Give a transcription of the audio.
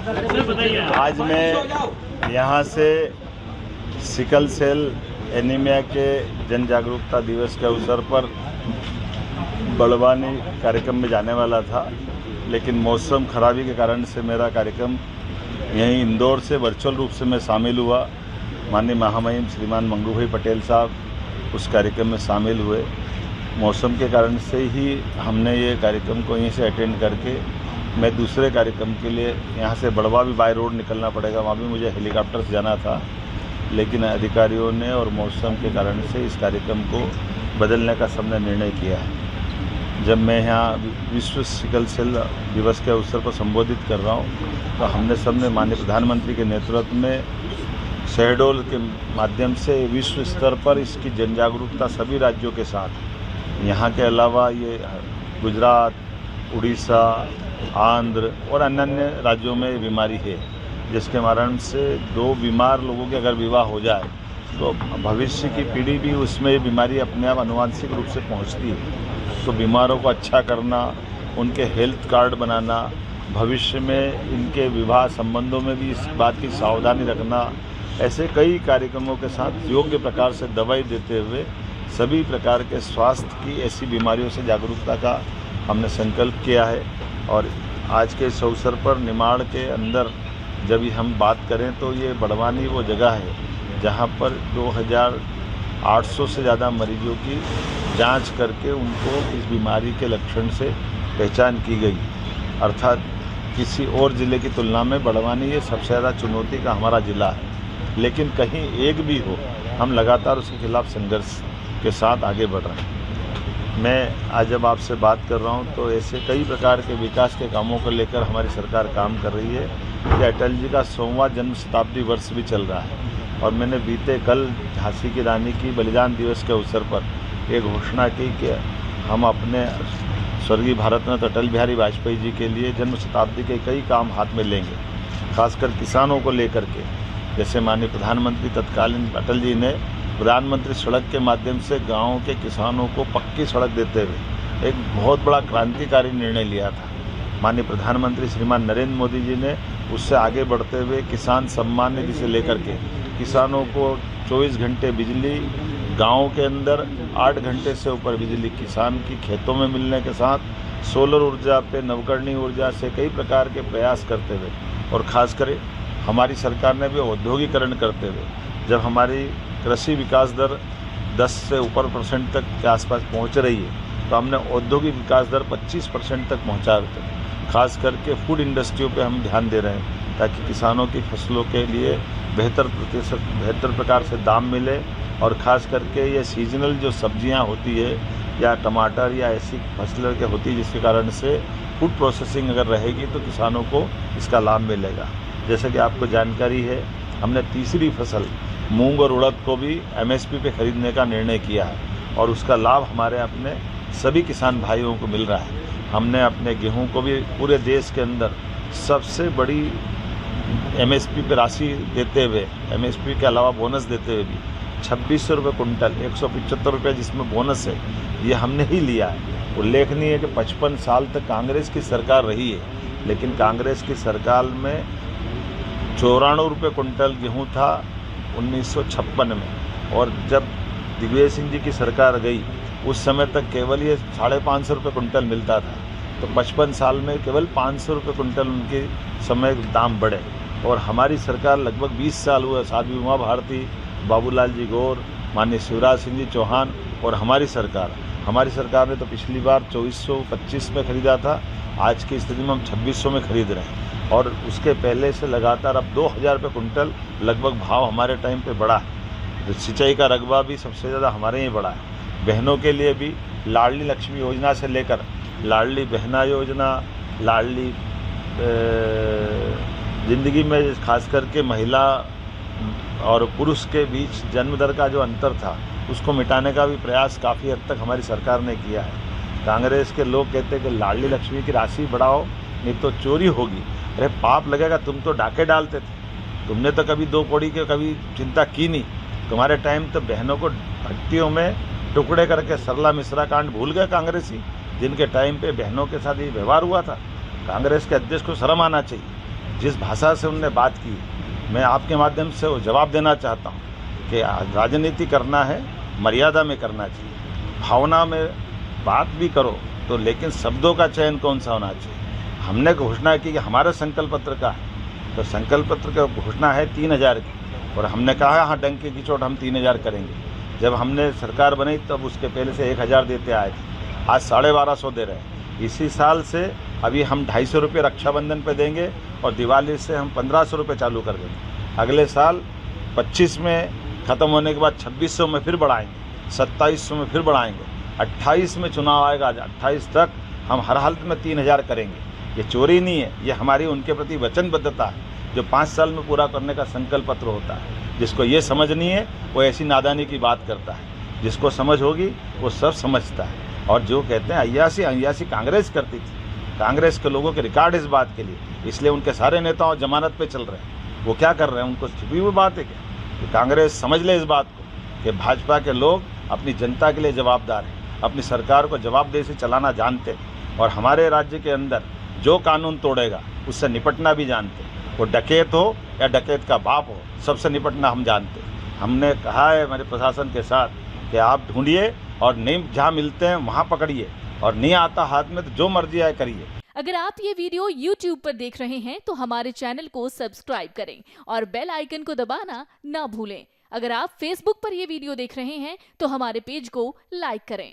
आज मैं यहाँ से सिकल सेल एनीमिया के जन जागरूकता दिवस के अवसर पर बड़वानी कार्यक्रम में जाने वाला था, लेकिन मौसम खराबी के कारण से मेरा कार्यक्रम यहीं इंदौर से वर्चुअल रूप से मैं शामिल हुआ। माननीय महामहिम श्रीमान मंगू भाई पटेल साहब उस कार्यक्रम में शामिल हुए। मौसम के कारण से ही हमने ये कार्यक्रम को यहीं से अटेंड करके मैं दूसरे कार्यक्रम के लिए यहाँ से बड़वा भी बाय रोड निकलना पड़ेगा, वहाँ भी मुझे हेलीकॉप्टर से जाना था, लेकिन अधिकारियों ने और मौसम के कारण से इस कार्यक्रम को बदलने का सबने निर्णय किया है। जब मैं यहाँ विश्व सिकल सेल दिवस के अवसर पर संबोधित कर रहा हूँ तो हमने सबने माननीय प्रधानमंत्री के नेतृत्व में शहडोल के माध्यम से विश्व स्तर पर इसकी जन जागरूकता सभी राज्यों के साथ, यहाँ के अलावा ये गुजरात, उड़ीसा, आंध्र और अन्य राज्यों में बीमारी है, जिसके कारण से दो बीमार लोगों के अगर विवाह हो जाए तो भविष्य की पीढ़ी भी उसमें बीमारी अपने आप आनुवांशिक रूप से पहुंचती है। तो बीमारों को अच्छा करना, उनके हेल्थ कार्ड बनाना, भविष्य में इनके विवाह संबंधों में भी इस बात की सावधानी रखना, ऐसे कई कार्यक्रमों के साथ योग्य प्रकार से दवाई देते हुए सभी प्रकार के स्वास्थ्य की ऐसी बीमारियों से जागरूकता का हमने संकल्प किया है। और आज के इस अवसर पर निमाड़ के अंदर जब हम बात करें तो ये बड़वानी वो जगह है जहाँ पर 2800 से ज़्यादा मरीजों की जांच करके उनको इस बीमारी के लक्षण से पहचान की गई। अर्थात किसी और ज़िले की तुलना में बड़वानी ये सबसे ज़्यादा चुनौती का हमारा ज़िला है, लेकिन कहीं एक भी हो हम लगातार उसके खिलाफ संघर्ष के साथ आगे बढ़ रहे हैं। मैं आज जब आपसे बात कर रहा हूं तो ऐसे कई प्रकार के विकास के कामों को लेकर हमारी सरकार काम कर रही है कि अटल जी का 100वां जन्म शताब्दी वर्ष भी चल रहा है और मैंने बीते कल झांसी की रानी की बलिदान दिवस के अवसर पर एक घोषणा की कि हम अपने स्वर्गीय भारत रत्न अटल बिहारी वाजपेयी जी के लिए जन्म शताब्दी के कई काम हाथ में लेंगे, खासकर किसानों को लेकर के। जैसे माननीय प्रधानमंत्री तत्कालीन अटल जी ने प्रधानमंत्री सड़क के माध्यम से गाँव के किसानों को पक्की सड़क देते हुए एक बहुत बड़ा क्रांतिकारी निर्णय लिया था। माननीय प्रधानमंत्री श्रीमान नरेंद्र मोदी जी ने उससे आगे बढ़ते हुए किसान सम्मान निधि से लेकर के किसानों को 24 घंटे बिजली, गाँव के अंदर 8 घंटे से ऊपर बिजली किसान की खेतों में मिलने के साथ सोलर ऊर्जा पे, नवकरणीय ऊर्जा से कई प्रकार के प्रयास करते हुए, और ख़ासकर हमारी सरकार ने भी औद्योगिकरण करते हुए जब हमारी कृषि विकास दर 10 से ऊपर % तक के आसपास पहुंच रही है तो हमने औद्योगिक विकास दर 25% तक पहुंचा है। खास करके फूड इंडस्ट्रियों पे हम ध्यान दे रहे हैं ताकि किसानों की फसलों के लिए बेहतर प्रकार से दाम मिले, और ख़ास करके ये सीजनल जो सब्जियां होती है या टमाटर या ऐसी फसलें के होती है जिसके कारण से फूड प्रोसेसिंग अगर रहेगी तो किसानों को इसका लाभ मिलेगा। जैसे कि आपको जानकारी है, हमने तीसरी फसल मूंग और उड़द को भी MSP पे खरीदने का निर्णय किया है और उसका लाभ हमारे अपने सभी किसान भाइयों को मिल रहा है। हमने अपने गेहूं को भी पूरे देश के अंदर सबसे बड़ी MSP पे राशि देते हुए, MSP के अलावा बोनस देते हुए भी 2600 रुपये कुंटल, 175 रुपये जिसमें बोनस है, ये हमने ही लिया है। उल्लेखनीय है कि 55 साल तक कांग्रेस की सरकार रही है, लेकिन कांग्रेस की सरकार में 94 रुपये कुंटल गेहूँ था 1956 में, और जब दिग्विजय सिंह जी की सरकार गई उस समय तक केवल ये 550 रुपये कुंटल मिलता था। तो 55 साल में केवल 500 रुपये कुंटल उनके समय दाम बढ़े, और हमारी सरकार लगभग 20 साल हुए, साध्वी उमा भारती, बाबूलाल जी गौर, माननीय शिवराज सिंह जी चौहान और हमारी सरकार ने तो पिछली बार 2425 में ख़रीदा था, आज की स्थिति में हम 2600 में ख़रीद रहे हैं, और उसके पहले से लगातार अब 2000 रुपये कुंटल लगभग भाव हमारे टाइम पे बढ़ा है। सिंचाई का रकबा भी सबसे ज़्यादा हमारे ही बढ़ा है। बहनों के लिए भी लाडली लक्ष्मी योजना से लेकर लाडली बहना योजना, लाडली ज़िंदगी में खास करके महिला और पुरुष के बीच जन्म दर का जो अंतर था उसको मिटाने का भी प्रयास काफ़ी हद तक हमारी सरकार ने किया है। कांग्रेस के लोग कहते हैं कि लाडली लक्ष्मी की राशि बढ़ाओ नहीं तो चोरी होगी। अरे पाप लगेगा, तुम तो डाके डालते थे, तुमने तो कभी 2 कौड़ी की कभी चिंता की नहीं। तुम्हारे टाइम तो बहनों को भट्टियों में टुकड़े करके सरला मिश्रा कांड भूल गए कांग्रेसी, जिनके टाइम पे बहनों के साथ ये व्यवहार हुआ था। कांग्रेस के अध्यक्ष को शर्म आना चाहिए। जिस भाषा से उनने बात की, मैं आपके माध्यम से वो जवाब देना चाहता हूँ कि राजनीति करना है, मर्यादा में करना चाहिए। भावना में बात भी करो तो, लेकिन शब्दों का चयन कौन सा होना चाहिए। हमने घोषणा की कि हमारे संकल्प पत्र का है, तो संकल्प पत्र की घोषणा है 3000 की, और हमने कहा हाँ डंके की चोट हम 3000 करेंगे। जब हमने सरकार बनाई तब उसके पहले से 1000 देते आए थे, आज 1250 दे रहे हैं। इसी साल से अभी हम 250 रुपये रक्षाबंधन पे देंगे और दिवाली से हम 1500 रुपये चालू कर देंगे। अगले साल 25 में ख़त्म होने के बाद 2600 में फिर बढ़ाएंगे, 2700 में फिर बढ़ाएंगे, 28 में चुनाव आएगा, 28 तक हम हर हालत में 3000 करेंगे। ये चोरी नहीं है, ये हमारी उनके प्रति वचनबद्धता है जो 5 साल में पूरा करने का संकल्प पत्र होता है। जिसको ये समझ नहीं है वो ऐसी नादानी की बात करता है, जिसको समझ होगी वो सब समझता है। और जो कहते हैं अय्यासी कांग्रेस करती थी, कांग्रेस के लोगों के रिकॉर्ड इस बात के लिए, इसलिए उनके सारे नेताओं जमानत पे चल रहे हैं। वो क्या कर रहे हैं, उनको छिपी हुई बात है क्या? कि कांग्रेस समझ ले इस बात को कि भाजपा के लोग अपनी जनता के लिए जवाबदार हैं, अपनी सरकार को जवाबदेही से चलाना जानते हैं, और हमारे राज्य के अंदर जो कानून तोड़ेगा उससे निपटना भी जानते हैं। वो डकैत हो या डकैत का बाप हो, सबसे निपटना हम जानते हैं। हमने कहा है हमारे प्रशासन के साथ कि आप ढूंढिए और नहीं जहाँ मिलते हैं वहाँ पकड़िए, और नहीं आता हाथ में तो जो मर्जी आए करिए। अगर आप ये वीडियो YouTube पर देख रहे हैं तो हमारे चैनल को सब्सक्राइब करें और बेल आइकन को दबाना ना भूलें। अगर आप Facebook पर ये वीडियो देख रहे हैं तो हमारे पेज को लाइक करें।